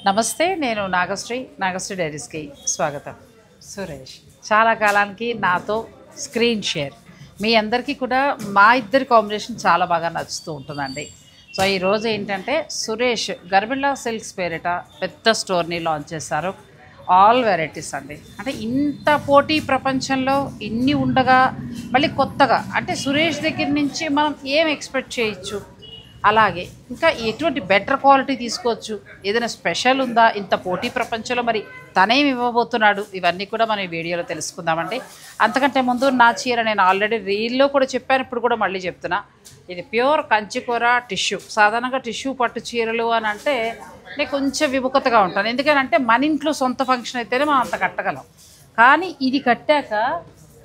నమస్తే, నేను నాగశ్రీ డైరీస్కి స్వాగతం. సురేష్ చాలా కాలానికి నాతో స్క్రీన్ షేర్. మీ అందరికీ కూడా మా ఇద్దరి కాంబినేషన్ చాలా బాగా నచ్చుతూ ఉంటుందండి. సో ఈరోజు ఏంటంటే సురేష్ గర్బిల్లా సిల్క్స్ పేరిట పెద్ద స్టోర్ని లాంచ్ చేశారు. ఆల్ వెరైటీస్ అండి. అంటే ఇంత పోటీ ప్రపంచంలో ఇన్ని ఉండగా మళ్ళీ కొత్తగా అంటే సురేష్ దగ్గర నుంచి మనం ఏం ఎక్స్పెక్ట్ చేయొచ్చు, అలాగే ఇంకా ఎటువంటి బెటర్ క్వాలిటీ తీసుకోవచ్చు, ఏదైనా స్పెషల్ ఉందా ఇంత పోటీ ప్రపంచంలో, మరి తనేమి ఇవ్వబోతున్నాడు, ఇవన్నీ కూడా మనం ఈ వీడియోలో తెలుసుకుందామండి. అంతకంటే ముందు నా చీర నేను ఆల్రెడీ రీల్లో కూడా చెప్పాను, ఇప్పుడు కూడా మళ్ళీ చెప్తున్నా. ఇది ప్యూర్ కంచికూర టిష్యూ. సాధారణంగా టిష్యూ పట్టు చీరలు అని అంటే నేను కొంచెం విముఖతగా ఉంటాను, ఎందుకంటే మన ఇంట్లో సొంత ఫంక్షన్ అయితేనే మనం అంత కట్టగలం. కానీ ఇది కట్టాక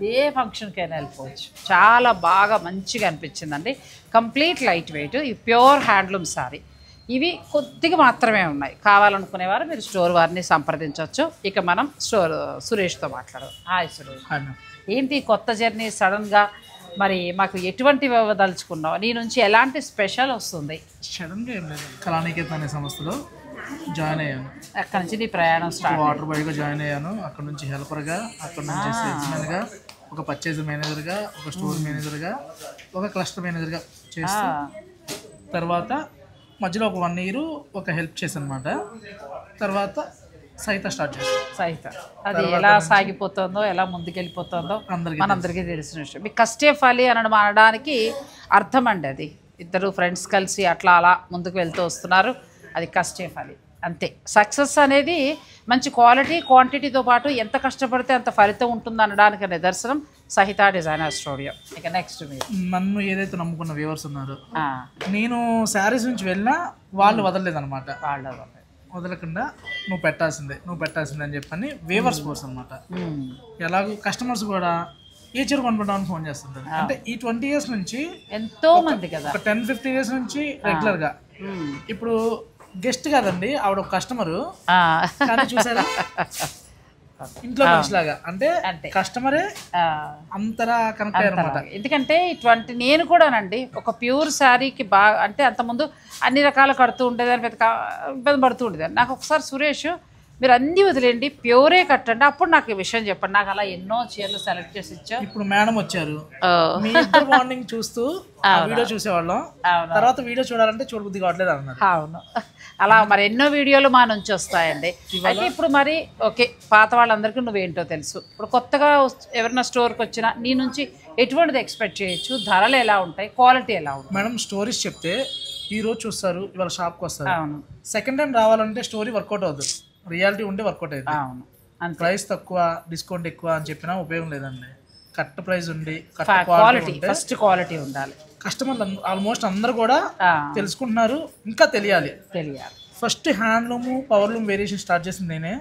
ఏ ఫంక్షన్కైనా వెళ్ళిపోవచ్చు. చాలా బాగా మంచిగా అనిపించిందండి. కంప్లీట్ లైట్ వెయిట్, ఈ ప్యూర్ హ్యాండ్లూమ్ సారీ. ఇవి కొద్దిగా మాత్రమే ఉన్నాయి. కావాలనుకునేవారు మీరు స్టోర్ వారిని సంప్రదించవచ్చు. ఇక మనం సురేష్తో మాట్లాడదాం. హాయ్ సురేష్, ఏంటి కొత్త జర్నీ సడన్గా? మరి మాకు ఎటువంటి దలుచుకున్నావు? నీ నుంచి ఎలాంటి స్పెషల్ వస్తుంది? సడన్గా ఏం లేదు, కళానికేతన్ అనే సంస్థలో జాయిన్ అయ్యాను. అక్కడ నుంచి నీ ప్రయాణం స్టార్ట్. వాటర్ బాయ్గా జాయిన్ అయ్యాను. అక్కడ నుంచి హెల్పర్గా, అక్కడ నుంచి సేల్స్మెన్గా, ఒక పర్చేజ్ మేనేజర్గా, ఒక స్టోర్ మేనేజర్గా, ఒక క్లస్టర్ మేనేజర్గా చేస్తూ తర్వాత మధ్యలో ఒక 1 year ఒక హెల్ప్ చేశాను అనమాట. తర్వాత సైత స్టార్ట్ చేశాను. సైత అది ఎలా సాగిపోతుందో, ఎలా ముందుకెళ్ళిపోతుందో మనందరికీ తెలిసిన విషయం. మీకు కష్టే ఫలి అనడానికి అర్థం అండి. అది ఇద్దరు ఫ్రెండ్స్ కలిసి అట్లా అలా ముందుకు వెళ్తూ వస్తున్నారు, అది కష్టే ఫలి అంతే. సక్సెస్ అనేది మంచి క్వాలిటీ క్వాంటిటీతో పాటు ఎంత కష్టపడితే అంత ఫలితం ఉంటుంది అనడానికి నిదర్శనం సహిత డిజైనర్ స్టూడియో. ఇక నెక్స్ట్ మీరు నన్ను ఏదైతే నమ్ముకున్న వ్యూవర్స్ ఉన్నారో, నేను శారీస్ నుంచి వెళ్ళినా వాళ్ళు వదలలేదు అనమాట. వదలకుండా నువ్వు పెట్టాల్సిందే అని చెప్పని వేవర్స్ కోర్స్ అనమాట. ఎలాగో కస్టమర్స్ కూడా ఏ చీర కొనుక్కుంటామని ఫోన్ చేస్తుంటారు. అంటే ఈ 20 years నుంచి ఎంతో మంది కదా, ఒక 10-15 years నుంచి రెగ్యులర్గా. ఇప్పుడు గెస్ట్ కాదండి, ఆవిడ ఒక కస్టమరు. కానీ చూసారా, ఇంట్లో మనిషిలాగా, అంటే కస్టమరే అంతలా కనెక్ట్ అయ్యారు అనమాట. ఎందుకంటే ఇటువంటి నేను కూడానండి ఒక ప్యూర్ శారీకి బాగా అంటే అంతకుముందు అన్ని రకాలు కడుతూ ఉండేదాన్ని, పెద్ద ఇబ్బంది పడుతూ ఉండేదాన్ని. నాకు ఒకసారి సురేష్ మీరు అన్నీ వదిలేండి, ప్యూరే కట్టండి, అప్పుడు నాకు ఈ విషయం చెప్పండి. నాకు అలా ఎన్నో చీరలు సెలెక్ట్ చేసి ఇచ్చా. ఇప్పుడు మేడం వచ్చారు, మీ ఇద్దరు మార్నింగ్ చూస్తూ వీడియో చూసేవాళ్ళం, తర్వాత వీడియో చూడాలంటే చూడబుద్ధి కావట్లేదు అన్నారు. అవును, అలా మరి ఎన్నో వీడియోలు మా నుంచి వస్తాయండి. అయితే ఇప్పుడు మరి ఓకే, పాత వాళ్ళందరికీ నువ్వేంటో తెలుసు. ఇప్పుడు కొత్తగా ఎవరైనా స్టోర్కి వచ్చినా నీ నుంచి ఎటువంటిది ఎక్స్పెక్ట్ చేయొచ్చు, ధరలు ఎలా ఉంటాయి, క్వాలిటీ ఎలా ఉంటాయి? మేడం స్టోరీస్ చెప్తే ఈ రోజు చూస్తారు, ఇవాళ షాప్కి వస్తారు. అవును, సెకండ్ టైం రావాలంటే స్టోరీ వర్కౌట్ అవుతుంది, రియాలిటీ ఉంటే వర్కౌట్ అవుతుంది. అవును, ప్రైస్ తక్కువ డిస్కౌంట్ ఎక్కువ అని చెప్పినా ఉపయోగం లేదండి. కరెక్ట్ ప్రైస్ ఉండి క్వాలిటీ, ఫస్ట్ క్వాలిటీ ఉండాలి. కస్టమర్లు ఆల్మోస్ట్ అందరు కూడా తెలుసుకుంటున్నారు, ఇంకా తెలియాలి. First handloom powerloom variation start చేసింది నేనే.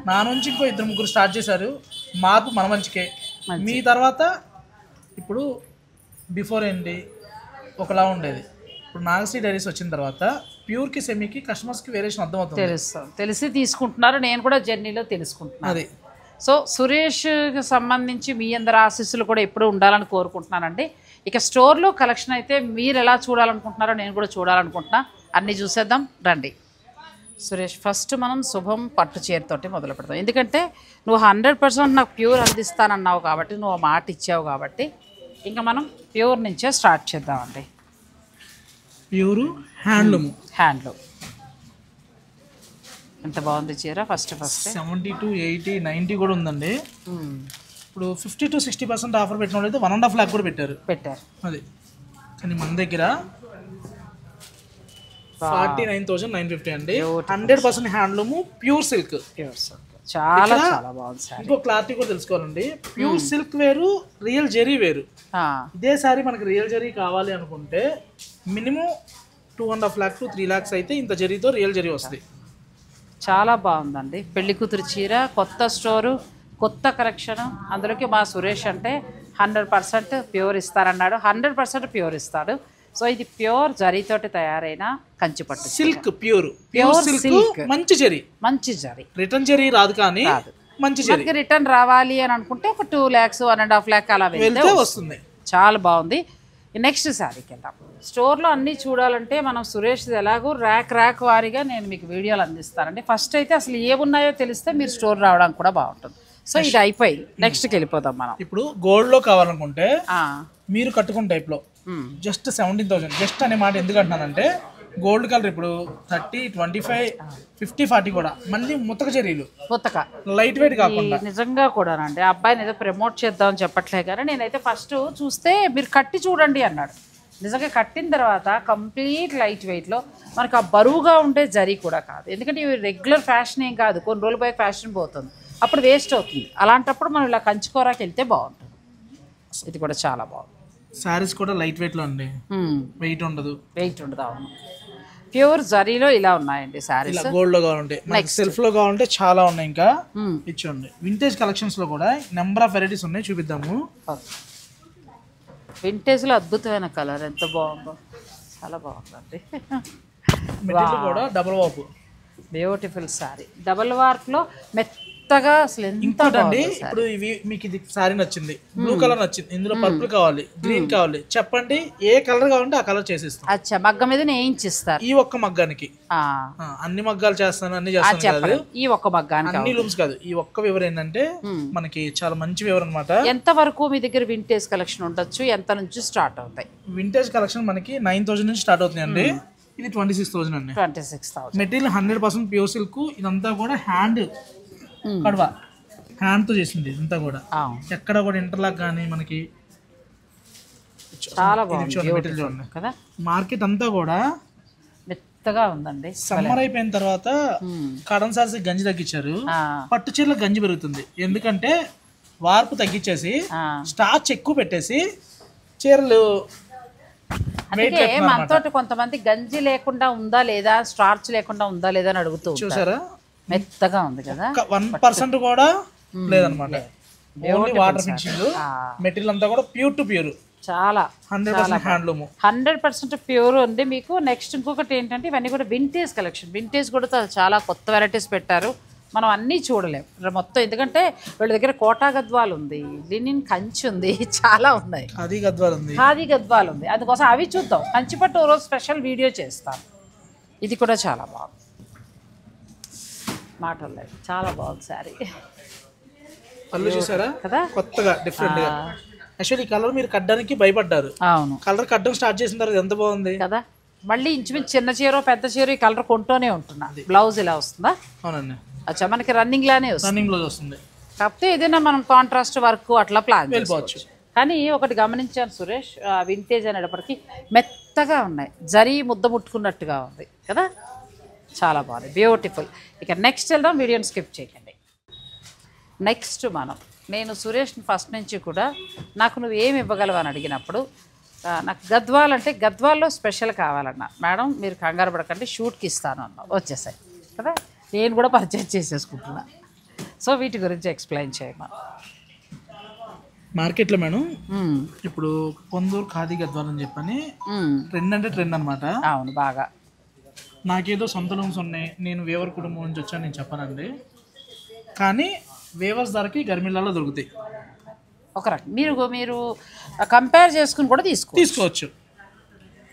నా నుంచి ఇంకో 2-3 స్టార్ట్ చేశారు. మార్పు మన మంచికే. మీ తర్వాత ఇప్పుడు బిఫోర్ ఏంటి ఒకలా ఉండేది, ఇప్పుడు నాగశ్రీ డైరీస్ వచ్చిన తర్వాత ప్యూర్కి సెమీకి కస్టమర్స్కి వేరియేషన్ అర్థమవుతుంది, తెలిసి తీసుకుంటున్నారు. నేను కూడా జర్నీలో తెలుసుకుంటున్నాను అది. సో సురేష్కి సంబంధించి మీ అందరి ఆశీస్సులు కూడా ఎప్పుడూ ఉండాలని కోరుకుంటున్నానండి. ఇక స్టోర్లో కలెక్షన్ అయితే మీరు ఎలా చూడాలనుకుంటున్నారో నేను కూడా చూడాలనుకుంటున్నా. అన్నీ చూసేద్దాం రండి. సురేష్, ఫస్ట్ మనం శుభం పట్టు చీరతోటి మొదలు పెడతాం. ఎందుకంటే నువ్వు 100% నాకు ప్యూర్ అందిస్తానన్నావు కాబట్టి, నువ్వు మాట ఇచ్చావు కాబట్టి ఇంకా మనం ప్యూర్ నుంచే స్టార్ట్ చేద్దామండి. ప్యూర్ హ్యాండ్లూమ్ ఎంత బాగుంది చీర. ఫస్ట్ 70 to 80, 90 కూడా ఉందండి. ఇప్పుడు 50 to 60% ఆఫర్ పెట్టిన వాళ్ళు అయితే 1.5 lakh కూడా పెట్టారు. అది కానీ మన దగ్గర 49,950 అండి. 100% హ్యాండ్లూమ్ ప్యూర్ సిల్క్. చాలా చాలా బాగుంది. ఇంకో క్లారిటీ కూడా తెలుసుకోవాలండి, ప్యూర్ సిల్క్ వేరు, రియల్ జెరీ వేరు. ఇదే సారీ మనకి రియల్ జెరీ కావాలి అనుకుంటే మినిమం 2.5 lakh to 3 lakhs అయితే ఇంత జెరీతో రియల్ జెరీ వస్తుంది. చాలా బాగుందండి. పెళ్లి కూతురు చీర, కొత్త స్టోరు, కొత్త కలెక్షన్. అందులోకి మా సురేష్ అంటే 100% ప్యూర్ ఇస్తారన్నాడు. 100% ప్యూర్ ఇస్తాడు. సో ఇది ప్యూర్ జరీతోటి తయారైన కంచిపట్టు సిల్క్. ప్యూర్ సిల్క్, మంచి జరీ. రిటర్న్ జరీ రాదు, కానీ మంచి జరీ. రిటర్న్ రావాలి అని అనుకుంటే ఒక 2 lakhs 1.5 lakh అలా వెళ్తే వస్తుంది. చాలా బాగుంది. నెక్స్ట్ శారీకి వెళ్దాం. స్టోర్లో అన్నీ చూడాలంటే మనం సురేష్ ఎలాగో ర్యాక్ వారీగా నేను మీకు వీడియోలు అందిస్తానండి. ఫస్ట్ అయితే అసలు ఏమున్నాయో తెలిస్తే మీరు స్టోర్ రావడానికి కూడా బాగుంటుంది. సో ఇది అయిపోయి నెక్స్ట్కి వెళ్ళిపోతాం మనం. ఇప్పుడు గోల్డ్లో కావాలనుకుంటే మీరు కట్టుకున్న టైప్లో జస్ట్ 17,000. జస్ట్ అనే మాట ఎందుకు అంటున్నానంటే గోల్డ్ కలర్ ఇప్పుడు 30, 25, 50, 40 కూడా మళ్ళీ ముతక చర్యలు లైట్ వెయిట్ కాకుండా నిజంగా కూడానండి. అబ్బాయిని ఏదో ప్రమోట్ చేద్దామని చెప్పట్లే కానీ నేనైతే ఫస్ట్ చూస్తే మీరు కట్టి చూడండి అన్నాడు. నిజంగా కట్టిన తర్వాత కంప్లీట్ లైట్ వెయిట్లో మనకు ఆ బరువుగా ఉండే జరీ కూడా కాదు. ఎందుకంటే ఇవి రెగ్యులర్ ఫ్యాషన్ ఏం కాదు, కొన్ని రోజుల పై ఫ్యాషన్ పోతుంది, అప్పుడు వేస్ట్ అవుతుంది. అలాంటప్పుడు మనం ఇలా కంచుకోరాకి వెళ్తే బాగుంటుంది. ఇది కూడా చాలా బాగుంది. శారీస్ కూడా లైట్ వెయిట్లో అండి, వెయిట్ ఉండదు. అవును, ప్యూర్ జరీలో ఇలా ఉన్నాయండి శారీస్. గోల్డ్ లో కావాలంటే సెల్ఫ్ లో కావాలంటే చాలా ఉన్నాయి. ఇంకా ఇచ్చండి వింటేజ్ కలెక్షన్స్ లో కూడా నెంబర్ ఆఫ్ వెరైటీస్ ఉన్నాయి, చూపిద్దాము. వింటేజ్ లో అద్భుతమైన కలర్, ఎంత బాగుందో, చాలా బాగుందండి. కూడా double warp, beautiful sari. Double warp లో మెత్తగా అసలు ఎంత బాగుంది. ఇప్పుడు ఇవి మీకు ఇది శారీ నచ్చింది, బ్లూ కలర్ నచ్చింది, ఇందులో పర్పుల్ కావాలి, గ్రీన్ కావాలి, చెప్పండి ఏ కలర్ కావాలంటే ఆ కలర్ చేసిస్తాం. అచ్చా, మగ్గ మీద వేయించిస్తారు. ఈ ఒక్క మగ్గానికి అన్ని మగ్గాలు చేస్తాను, అన్ని చేస్తాను. ఈ ఒక్క మగ్గానికి అన్ని లూమ్స్ కాదు, ఈ ఒక్క వివరం ఏంటంటే మనకి చాలా మంచి వివరం అనమాట. ఎంత వరకు మీ దగ్గర వింటేజ్ కలెక్షన్ ఉండొచ్చు, ఎంత నుంచి స్టార్ట్ అవుతాయి? వింటేజ్ కలెక్షన్ మనకి 9,000 నుంచి స్టార్ట్ అవుతుంది అండి. ఇది 26,000 అండి. 26,000. Material 100% pure silk. ఇదంతా కూడా హ్యాండ్ కడవ, హ్యాండ్ తో చేసింది ఇదంతా కూడా. ఎక్కడ కూడా ఇంటర్లాక్ కానీ మనకి చాలా బాగుంది కదా. మార్కెట్ అంతా కూడా మెత్తగా ఉందండి. సమ్మర్ అయిపోయిన తర్వాత కాటన్ సారీస్ గంజి తగ్గించారు, పట్టు చీరల గంజి పెరుగుతుంది. ఎందుకంటే వార్పు తగ్గించేసి స్టార్చ్ ఎక్కువ పెట్టేసి చీరలు. అందుకే మనతోటి కొంతమంది గంజి లేకుండా ఉందా లేదా, స్టార్చ్ లేకుండా ఉందా లేదా అని అడుగుతూ చూసారా. మెత్తగా ఉంది కదా, 1% కూడా లేదనమాట. వాటర్ ఫినిషింగ్, మెటీరియల్ అంతా కూడా ప్యూర్ టు ప్యూర్, చాలా 100% హ్యాండ్లూమ్, 100% ప్యూర్ ఉంది మీకు. నెక్స్ట్ ఇంకొకటి ఏంటంటే ఇవన్నీ కూడా వింటేజ్ కలెక్షన్. వింటేజ్ కూడా చాలా కొత్త వెరైటీస్ పెట్టారు, మనం అన్నీ చూడలేము మొత్తం. ఎందుకంటే వీళ్ళ దగ్గర కోటా గద్వాలు ఉంది, లినిన్ కంచి ఉంది, చాలా ఉన్నాయి. ఖాదీ గద్వాలు ఉంది. అందుకోసం అవి చూద్దాం. కంచిపట్టు రోజు స్పెషల్ వీడియో చేస్తాను. ఇది కూడా చాలా బాగుంది, మాటలు లేదు, చాలా బాగుంది శారీ. పళ్ళు చూసారా కదా, కొత్తగా డిఫరెంట్ గా. యాక్చువల్లీ ఈ కలర్ మీరు కట్టడానికి భయపడ్డారు. అవును, కలర్ కట్టడం స్టార్ట్ చేసిన తర్వాత ఎంత బాగుంది కదా. మళ్ళీ ఇంచుమించు చిన్న చీర పెద్ద చీర ఈ కలర్ కొంటూనే ఉంటున్నా. బ్లౌజ్ ఇలా వస్తుందా? అవునండి. అచ్చా, మనకి రన్నింగ్ లానే వస్తుంది. కాకపోతే ఏదైనా మనం కాంట్రాస్ట్ వర్క్ అట్లా ప్లాన్ చేసుకోవచ్చు. కానీ ఒకటి గమనించాను సురేష్, వింటేజ్ అనేటప్పటికి మెత్తగా ఉన్నాయి, జరీ ముద్ద ముట్టుకున్నట్టుగా ఉంది కదా, చాలా బాగుంది, బ్యూటిఫుల్. ఇక నెక్స్ట్ వెళ్దాం, వీడియోని స్కిప్ చేయకండి. నెక్స్ట్ నేను సురేష్ని ఫస్ట్ నుంచి కూడా నాకు నువ్వు ఏమి ఇవ్వగలవు అని అడిగినప్పుడు నాకు గద్వాల్ అంటే గద్వాల్లో స్పెషల్ కావాలన్నా, మేడం మీరు కంగారు పడకండి షూట్కి ఇస్తాను అన్నా, వచ్చేసాయి కదా. నేను కూడా పర్చేజ్ చేసేసుకుంటున్నా. సో వీటి గురించి ఎక్స్ప్లెయిన్ చేయమా. మార్కెట్లో మేడం ఇప్పుడు పొందూరు ఖాదీ గద్వాల్ అని చెప్పని ట్రెండ్ అంటే ట్రెండ్ అనమాట. అవును, బాగా. నాకేదో సొంత లూమ్స్ ఉన్నాయి, నేను వేవర్ కుటుంబం నుంచి వచ్చాను నేను చెప్పనండి, కానీ వేవర్స్ ధరకి గర్మిళ్ళలో దొరుకుతాయి. ఒక రకం మీరు కంపేర్ చేసుకుని కూడా తీసుకోవచ్చు.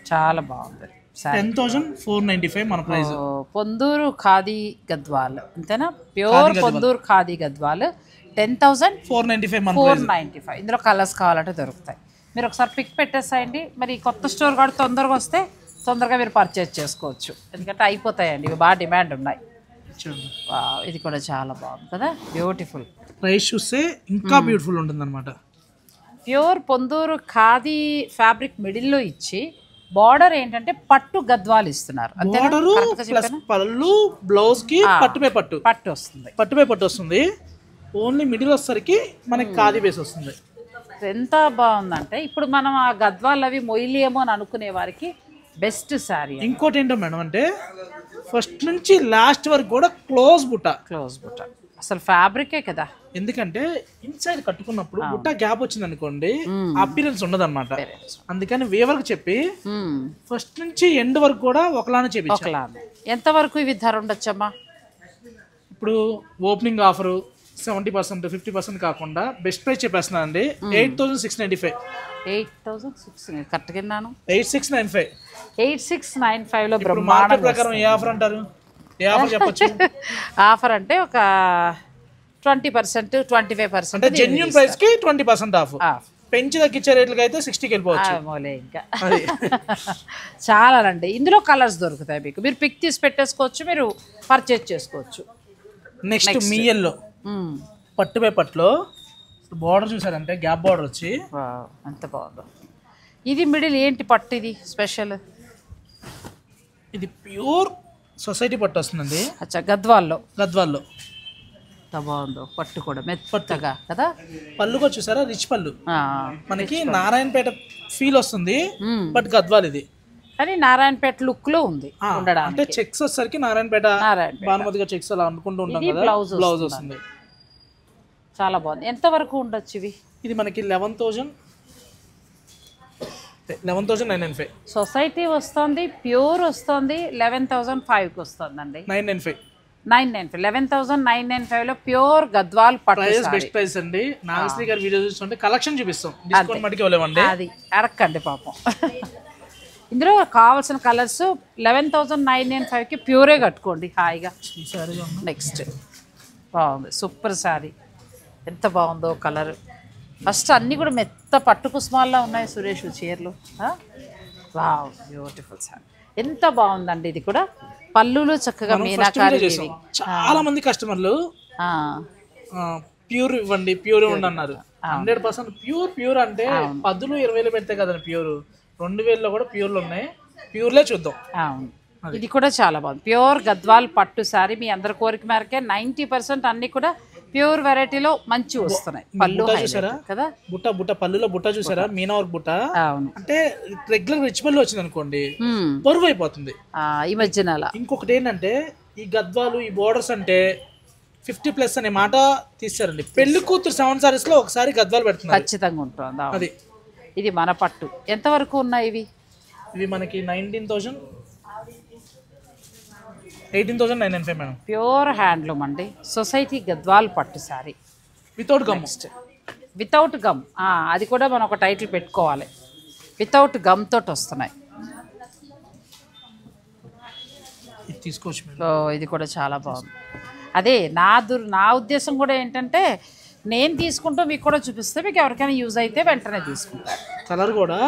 చాలా బాగుంది. 10,495 మన ప్రైస్. పొందూరు ఖాదీ గద్వాల్ అంతేనా, ప్యూర్ పొందూరు ఖాదీ గద్వాల్ 10,495. ఇందులో కలర్స్ కావాలంటే దొరుకుతాయి. మీరు ఒకసారి పిక్ పెట్టేసాయండి. మరి కొత్త స్టోర్ కూడా తొందరగా వస్తే తొందరగా మీరు పర్చేజ్ చేసుకోవచ్చు, ఎందుకంటే అయిపోతాయండి, ఇవి బాగా డిమాండ్ ఉన్నాయి. ఇది కూడా చాలా బాగుంది కదా, బ్యూటిఫుల్. ప్రైస్ చూస్తే ఇంకా బ్యూటిఫుల్ ఉంటుంది అనమాట. ప్యూర్ పొందూరు ఖాదీ ఫ్యాబ్రిక్ మిడిల్లో ఇచ్చి బార్డర్ ఏంటంటే పట్టు గద్వాలు ఇస్తున్నారు. పళ్ళు బ్లౌజ్ కి పట్టు వస్తుంది. ఓన్లీ మిడిల్ వచ్చేసరికి మనకి ఖాదీ బేస్ వస్తుంది. ఎంత బాగుందంటే ఇప్పుడు మనం ఆ గద్వాలు అవి మొయ్యలేమో అని అనుకునే వారికి బెస్ట్ శారీ. ఇంకోటి ఏంటో మేడం అంటే ఫస్ట్ నుంచి లాస్ట్ వరకు కూడా క్లోజ్ బుట్ట అసలు ఫ్యాబ్రికే కదా. ఎందుకంటే ఇన్సైడ్ కట్టుకున్నప్పుడు బుట్ట గ్యాప్ వచ్చింది అనుకోండి, అపీరెన్స్ ఉండదు అనమాట. అందుకని వేవర్కి చెప్పి ఫస్ట్ నుంచి ఎండ్ వరకు కూడా ఒకలానే చెప్పి. ఎంత వరకు ఇవి ధర ఉండొచ్చమ్మా? ఇప్పుడు ఓపెనింగ్ ఆఫరు 70%, 50% కాకుండా బెస్ట్ ప్రైస్ చెప్పేస్తున్నా అండి. 8695. 8600 కరెక్ట్గా విన్నాను. 8695. 8695లో ఇప్పుడు మార్కెట్ ప్రకారం ఏ ఆఫర్ అంటారు? ఏ ఆఫర్ చెప్పొచ్చు? ఆఫర్ అంటే ఒక 20%, 25% అంటే జెన్యూన్ ప్రైస్ కి 20% ఆఫ్. పెంచి తగ్గించే రేట్లకి అయితే 60కి వెళ్ళిపోవచ్చు. ఇంకా చాలానండి. ఇందులో కలర్స్ దొరుకుతాయి మీకు. మీరు పిక్ తీసి పెట్టేసుకోవచ్చు, మీరు పర్చేజ్ చేసుకోవచ్చు. నెక్స్ట్ మీయల్లో పట్టు బై పట్టులో బార్డర్ చూసారంటే గ్యాప్ బార్డర్ వచ్చి ఎంత బాగుందో. ఇది మిడిల్ ఏంటి పట్టు? ఇది స్పెషల్. ఇది ప్యూర్ సొసైటీ పట్టు వస్తుందండి. అచ్చా, గద్వాల్లో ఎంత బాగుందో పట్టు కూడా మెత్తగా కదా. పళ్ళుగా చూసారా, రిచ్ పళ్ళు. మనకి నారాయణపేట ఫీల్ వస్తుంది, బట్ గద్వాల్ ఇది. కానీ నారాయణపేట లుక్ లో ఉంది అంటే చెక్స్ వచ్చేసరికి నారాయణపేట బానుమతిగా చెక్స్ అలా అనుకుంటూ ఉంటాం కదా. బ్లౌజ్ వస్తుంది. చాలా బాగుంది. ఎంత వరకు ఉండొచ్చు ఇవి? ఇది మనకి 11,995. సొసైటీ వస్తుంది, ప్యూర్ వస్తుంది. 11,500కి వస్తుందండి. 995. 11,995లో ప్యూర్ గద్వాల్ పట్టు. బెస్ట్ ప్రైస్ అండి. నాగశ్రీ గారి వీడియో చూస్తుంటే కలెక్షన్ చూపిస్తాం, డిస్కౌంట్ మటుకు ఇవ్వలేమండి. అది అడగండి పాపం. ఇందులో కావాల్సిన కలర్స్ 11,995కి ప్యూరే కట్టుకోండి హాయిగా. నెక్స్ట్ బాగుంది, సూపర్ శారీ. ఎంత బాగుందో కలర్. ఫస్ట్ అన్నీ కూడా మెత్త పట్టు కుసుమాల్లో ఉన్నాయి సురేష్ చీరలు. Wow, beautiful sari. ఎంత బాగుందండి. ఇది కూడా పళ్ళులు చక్కగా మీనాకారి. చాలా మంది కస్టమర్లు ప్యూర్ ఇవ్వండి అన్నారు. 100% ప్యూర్ అంటే 10,000, 20,000 పెడితే కదండి ప్యూర్. 2,000లో కూడా ప్యూర్లు ఉన్నాయి. ప్యూర్లే చూద్దాం. ఇది కూడా చాలా బాగుంది. ప్యూర్ గద్వాల్ పట్టు శారీ. మీ అందరి కోరిక మేరకే 90% అన్ని కూడా ప్యూర్ వెరైటీలో మంచి వస్తున్నాయి. పళ్ళు కదా, బుట్ట పళ్ళులో బుట్ట చూసారా, మీనా వర్క్ బుట్ట. అంటే రెగ్యులర్ రిచ్ పళ్ళు వచ్చింది అనుకోండి, బరువు అయిపోతుంది ఈ మధ్యన. ఇంకొకటి ఏంటంటే ఈ గద్వాలు, ఈ బోర్డర్స్ అంటే 50+ అనే మాట తీసారండి. పెళ్లి కూతురు 7 సారీస్ లో ఒకసారి గద్వాలు పెడుతున్నారు. ఖచ్చితంగా ఉంటుంది అది. ఇది మన పట్టు. ఎంత వరకు ఉన్నాయి ఇవి? ఇవి మనకి 18,995 మేడం. ప్యూర్ హ్యాండ్లూమ్ అండి. సొసైటీ గద్వాల్ పట్టు sari without gum. Without gum. అది కూడా మనం ఒక టైటిల్ పెట్టుకోవాలి. వితౌట్ గమ్ తోటి వస్తున్నాయి. తీసుకోవచ్చు. ఇది కూడా చాలా బాగుంది. అదే నా ఉద్దేశం కూడా ఏంటంటే, నేను తీసుకుంటూ మీకు కూడా చూపిస్తే మీకు ఎవరికైనా యూజ్ అయితే వెంటనే తీసుకుంటారు. కలర్ కూడా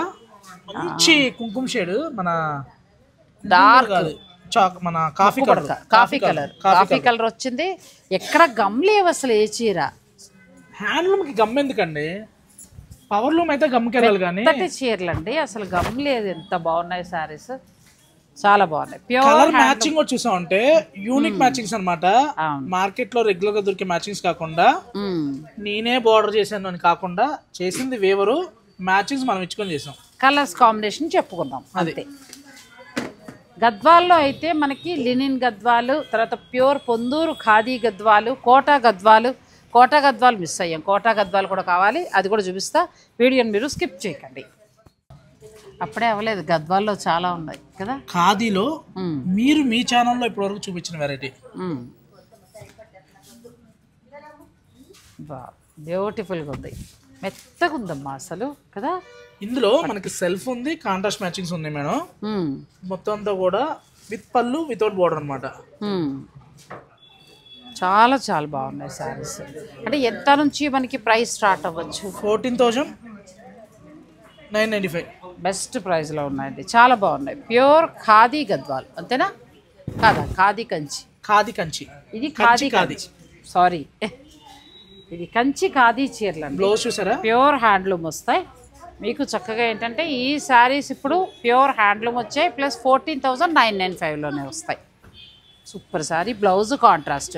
మంచి కుంకుమ షేడ్, మన డార్క్ మన కాఫీ కలర్ వచ్చింది. ఎక్కడ గమ్ లేవు అసలు. ఏ చీర హ్యాండ్లూమ్ కి గమ్ ఎందుకండి? పవర్ లూమ్ అయితే గమ్కి వెళ్ళాలి. కానీ చీరలు అండి అసలు గమ్ లేదు. ఎంత బాగున్నాయి సారీస్, చాలా బాగున్నాయి. కలర్ మ్యాచింగ్ కూడా చూసామంటే యూనిక్ మ్యాచింగ్స్ అన్నమాట. మార్కెట్ లో రెగ్యులర్ గా దొరికే మ్యాచింగ్స్ కాకుండా, నేనే బార్డర్ చేశాను అని కాకుండా, చేసింది వేవరు, మ్యాచింగ్స్ మనం ఇచ్చుకొని చేసాం. కలర్స్ కాంబినేషన్ చెప్పుకుందాం అంతే. గద్వాల్లో అయితే మనకి లినిన్ గద్వాలు, తర్వాత ప్యూర్ పొందూరు ఖాదీ గద్వాలు, కోటా గద్వాలు మిస్ అయ్యాం. కోటా గద్వాలు కూడా కావాలి, అది కూడా చూపిస్తా. వీడియోని మీరు స్కిప్ చేయకండి. అప్పుడే అవ్వలేదు, గద్వాల్లో చాలా ఉన్నాయి కదా. ఖాదీలో మీరు మీ ఛానల్లో ఇప్పటివరకు చూపించిన వెరైటీ బ్యూటిఫుల్గా ఉంది, మెత్తగా ఉందమ్మా అసలు కదా. ఇందులో మనకి సెల్ఫ్ ఉంది, కాంట్రాస్ట్ మ్యాచింగ్స్ ఉన్నాయి మేడం. మొత్తం అంతా కూడా విత్ పళ్ళు, వితౌట్ బోర్డర్ అనమాట. చాలా చాలా బాగున్నాయి సారీస్. అంటే ఎంత నుంచి మనకి ప్రైస్ స్టార్ట్ అవ్వచ్చు? 14,995 బెస్ట్ ప్రైస్లో ఉన్నాయండి, చాలా బాగున్నాయి. ప్యూర్ ఖాదీ గద్వాల్ అంతేనా? కాదా, ఖాదీ కంచి. ఇది ఖాదీ సారీ, ఇది కంచి ఖాదీ చీరలు అండి. బ్లౌజ్ చూసారా, ప్యూర్ హ్యాండ్లూమ్ వస్తాయి మీకు. చక్కగా ఏంటంటే ఈ శారీస్ ఇప్పుడు ప్యూర్ హ్యాండ్లూమ్ వచ్చాయి, ప్లస్ 14,995లోనే వస్తాయి. Super sari. Blouse contrast,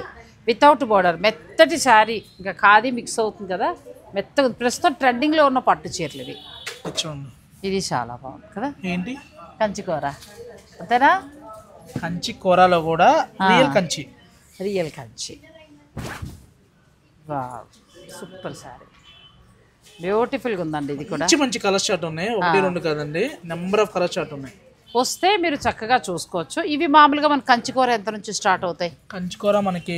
without border, మెత్తటి శారీ. ఇంకా ఖాదీ మిక్స్ అవుతుంది కదా, మెత్తగా. ప్రస్తుతం ట్రెండింగ్లో ఉన్న పట్టు చీరలు ఇవి. ఇది చాలా బాగుంది కదా. ఏంటి, కంచి కూర అంతేనా? కంచి కూరలో కూడా రియల్ కంచి. సూపర్ శారీ, బ్యూటిఫుల్గా ఉందండి. ఇది కూడా మంచి కలర్ చార్ట్ ఉన్నాయి, 1-2 కాదండి, నెంబర్ ఆఫ్ కలర్ చార్ట్ ఉన్నాయి. వస్తే మీరు చక్కగా చూసుకోవచ్చు. ఇవి మామూలుగా మన కంచికూర ఎంత నుంచి స్టార్ట్ అవుతాయి? కంచికూర మనకి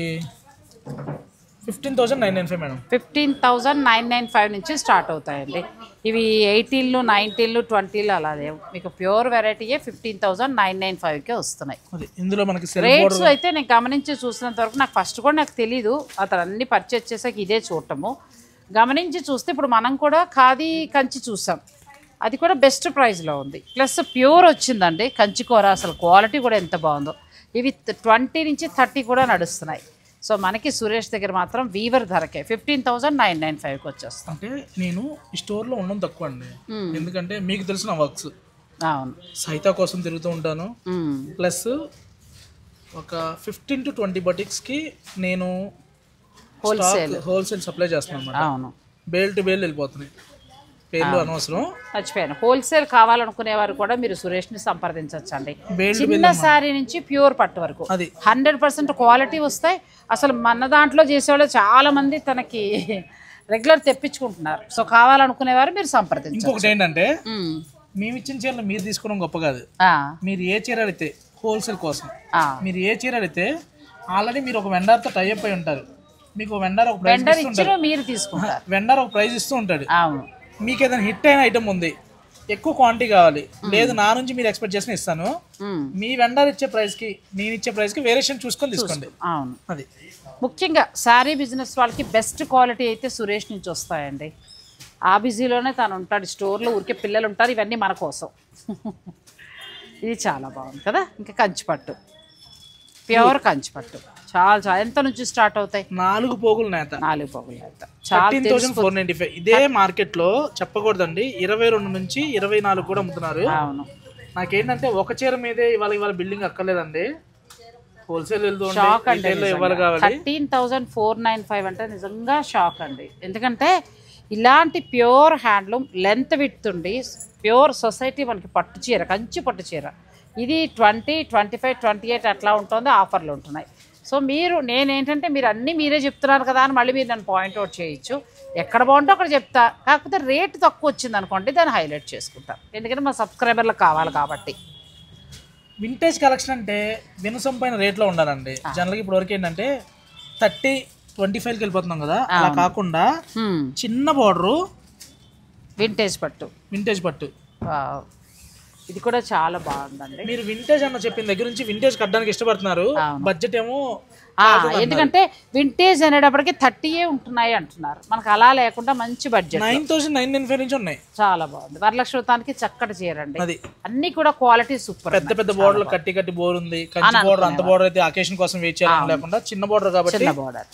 15,995 మేడం. 15,995 నుంచి స్టార్ట్ అవుతాయండి. ఇవి 18లు 19లు 20లు అలాగే మీకు ప్యూర్ వెరైటీయే 15,995కే వస్తున్నాయి. ఇందులో మనకి రేట్స్ అయితే నేను గమనించి చూసినంత వరకు నాకు ఫస్ట్ కూడా నాకు తెలీదు, అతను అన్ని పర్చేస్ చేసాక ఇదే చూడటము. గమనించి చూస్తే ఇప్పుడు మనం కూడా ఖాదీ కంచి చూసాం, అది కూడా బెస్ట్ ప్రైస్లో ఉంది, ప్లస్ ప్యూర్ వచ్చిందండి కంచి కూర. అసలు క్వాలిటీ కూడా ఎంత బాగుందో. ఇవి 20 నుంచి 30 కూడా నడుస్తున్నాయి. సో మనకి సురేష్ దగ్గర మాత్రం వీవర్ ధరకే 15,995కి వచ్చేస్తాం. అంటే నేను ఈ స్టోర్లో ఉండడం తక్కువ అండి, ఎందుకంటే మీకు తెలిసిన వర్క్స్. అవును, సైతా కోసం తిరుగుతూ ఉంటాను, ప్లస్ ఒక 15 to 20 బటిక్స్కి నేను హోల్సేల్ సప్లై చేస్తున్నాను అన్నమాట. అవును, బేల్ టు బేల్ వెళ్ళిపోతున్నాయి, పేర్లు అనవసరం. మర్చిపోయాను, హోల్సేల్ కావాలనుకునే వారు కూడా మీరు సురేష్ని సంప్రదించవచ్చండి. చిన్న శారీ నుంచి ప్యూర్ పట్టు వరకు 100% క్వాలిటీ వస్తాయి. అసలు మన దాంట్లో చేసేవాళ్ళు చాలా మంది తనకి రెగ్యులర్ తెప్పించుకుంటున్నారు. సో కావాలనుకునేవారు మీరు సంప్రదించండి. ఇంకొకటి ఏంటంటే మేము ఇచ్చిన చీరలు మీరు తీసుకోవడం గొప్ప కాదు. మీరు ఏ చీర అడిగితే హోల్సేల్ కోసం మీరు ఏ చీర అడిగితే ఆల్రెడీ మీరు ఒక వెండర్తో టైఅప్ అయి ఉంటారు. మీకు వెండర్ ఒక ప్రైస్ మీరు తీసుకుంటారు, వెండర్ ఒక ప్రైస్ ఇస్తూ ఉంటాడు. అవును, మీకు ఏదైనా హిట్ అయిన ఐటమ్ ఉంది, ఎక్కువ క్వాంటిటీ కావాలి, లేదు నా నుంచి మీరు ఎక్స్పెక్ట్ చేసిన ఇస్తాను, మీ వెండర్ ఇచ్చే ప్రైస్కి నేను ఇచ్చే ప్రైస్కి వేరియేషన్ చూసుకొని తీసుకోండి. అవును, అది ముఖ్యంగా శారీ బిజినెస్ వాళ్ళకి బెస్ట్ క్వాలిటీ అయితే సురేష్ నుంచి వస్తాయండి. ఆ బిజీలోనే తను ఉంటాడు, స్టోర్లో ఊరికే పిల్లలు ఉంటారు, ఇవన్నీ మన కోసం. ఇది చాలా బాగుంది కదా. ఇంకా కంచిపట్టు, ప్యూర్ కంచిపట్టు చాలా ఎంత నుంచి స్టార్ట్ అవుతాయి? 4 పోగులు నేత. 4 పోగులు నేత 13,495. ఇదే మార్కెట్లో చెప్పకూడదండి, 22 నుంచి 24 కూడా అమ్ముతున్నారు. అవును, నాకేంటంటే ఒక చీర మీదే ఇవాళ బిల్డింగ్ అక్కర్లేదండి, హోల్సేల్ షాక్ అండి. 13,495 అంటే నిజంగా షాక్ అండి. ఎందుకంటే ఇలాంటి ప్యూర్ హ్యాండ్లూమ్ లెంత్ విడ్త్ ఉండి ప్యూర్ సొసైటీ మనకి పట్టు చీర, కంచి పట్టు చీర ఇది 20, 25, 28 అట్లా ఉంటుంది, ఆఫర్లు ఉంటున్నాయి. సో నేనేంటంటే మీరు అన్నీ మీరే చెప్తున్నారు కదా అని మళ్ళీ మీరు నన్ను పాయింట్అవుట్ చేయొచ్చు. ఎక్కడ బాగుంటే అక్కడ చెప్తా, కాకపోతే రేటు తక్కువ వచ్చింది అనుకోండి దాన్ని హైలైట్ చేసుకుంటాం, ఎందుకంటే మా సబ్స్క్రైబర్లకు కావాలి కాబట్టి. వింటేజ్ కలెక్షన్ అంటే వినసొంపైన రేట్లో ఉండాలండి. జనరల్గా ఇప్పుడు వరకు ఏంటంటే 30, 25కి వెళ్ళిపోతున్నాం కదా, అలా కాకుండా చిన్న బార్డరు వింటేజ్ పట్టు. ఇది కూడా చాలా బాగుందండి. మీరు వింటేజ్ అన్న చెప్పిన దగ్గర నుంచి వింటేజ్ కట్టడానికి ఇష్టపడుతున్నారు, బడ్జెట్ ఏమో ఎందుకంటే వింటేజ్ అనేటప్పటికి 30 ఉంటున్నాయి అంటున్నారు, మనకు అలా లేకుండా మంచి బడ్జెట్ 9,995 నుంచి ఉన్నాయి. చాలా బాగుంది. వరలక్ష్మి వ్రతానికి చక్కటి చీరండి, అన్ని కూడా క్వాలిటీ సూపర్. పెద్ద బోర్డర్ కట్టి బోర్ ఉంది, కంచి బోర్డర్ అంత బోర్డర్ అయితే అకేషన్ కోసం వెయిట్ చేయాలని లేకుండా చిన్న బోర్డర్ కాబట్టి చిన్న బోర్డర్.